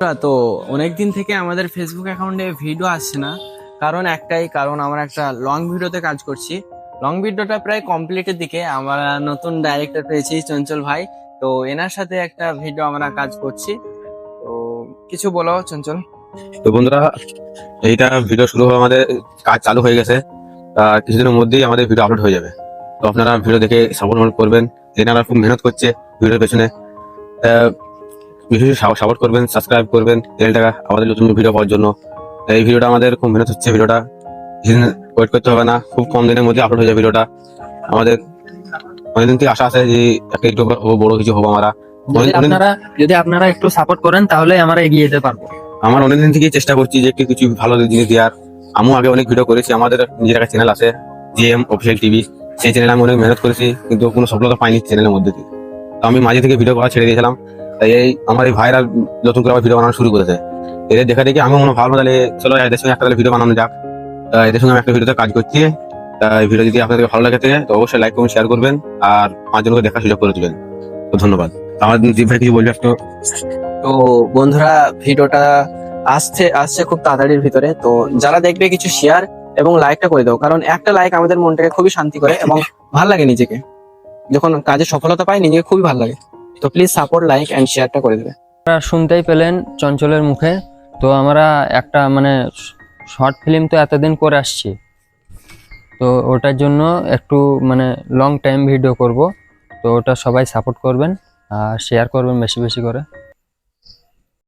তো অনেকদিন থেকে আমাদের ফেসবুক অ্যাকাউন্টে ভিডিও আসছে না। কারণ একটাই কারণ, আমরা একটা লং ভিডিওতে কাজ করছি। লং ভিডিওটা প্রায় কমপ্লিটের দিকে। আমরা নতুন ডাইরেক্টর পেয়েছি চঞ্চল ভাই, তো এনার সাথে একটা ভিডিও আমরা কাজ করছি। তো কিছু বলো চঞ্চল। তো বন্ধুরা, এইটা ভিডিও শুরু হয়ে আমাদের কাজ চালু হয়ে গেছে। কিছুদিনের মধ্যেই আমাদের ভিডিও আপলোড হয়ে যাবে। তো আপনারা ভিডিও দেখে সাপোর্ট করবেন। এনারা খুব মেহনত করছে ভিডিওর পেছনে। বিশেষ সাপোর্ট করবেন, সাবস্ক্রাইব করবেন চ্যানেলটা আমাদের নতুন ভিডিও পাওয়ার জন্য। এই ভিডিওটা আমাদের খুব মেহনত হচ্ছে। ভিডিওটা ওয়েট করতে হবে না, খুব কম দিনের মধ্যে আপলোড হয়ে যাবে ভিডিওটা। আমাদের অনেকদিন থেকে আশা আছে যে একটা একটু বড় কিছু হবো আমরা। যদি আপনারা একটু সাপোর্ট করেন তাহলে আমরা এগিয়ে যেতে পারবো। আমার অনেকদিন থেকে চেষ্টা করছি যে একটু কিছু ভালো জিনিস দেওয়ার। আমিও আগে অনেক ভিডিও করেছি, আমাদের নিজের একটা চ্যানেল আছে জিএম অফিসিয়াল টিভি। সেই চ্যানেলে আমি অনেক মেহনত করেছি, কিন্তু কোনো সফলতা পাইনি চ্যানেলের মধ্যে দিয়ে। তো আমি মাঝে থেকে ভিডিও করা ছেড়ে দিয়েছিলাম। তাই এই আমার এই ভাইরা নতুন করে আবার ভিডিও বানানো শুরু করেছে। এদের দেখা দেখি আমি মনে ভালো, তাহলে চলো এদের সঙ্গে একটা ভিডিও বানানো যাক। এদের সঙ্গে আমি একটা ভিডিওতে কাজ করছি। এই ভিডিও যদি আপনাদের ভালো লাগে থাকে তো অবশ্যই লাইক করুন, শেয়ার করবেন, আর পাঁচজনকে দেখার সুযোগ করে দেবেন। তো ধন্যবাদ। আমার দীপ ভাই কিছু বলবে একটু? তো বন্ধুরা, ভিডিওটা আসছে আসছে খুব তাড়াতাড়ির ভিতরে। তো যারা দেখবে কিছু শেয়ার এবং লাইকটা করে দাও, কারণ একটা লাইক আমাদের মনটাকে খুবই শান্তি করে এবং ভালো লাগে নিজেকে। যখন কাজে সফলতা পাই নিজেকে খুবই ভালো লাগে। তো প্লিজ সাপোর্ট, লাইক এন্ড শেয়ারটা করে দেবে। আপনারা শুনতেই পেলেন চঞ্চলের মুখে। তো আমরা একটা শর্ট ফিল্ম তো এতদিন করে আসছি, তো ওটার জন্য একটু লং টাইম ভিডিও করব। তো ওটা সবাই সাপোর্ট করবেন আর শেয়ার করবেন বেশি বেশি করে।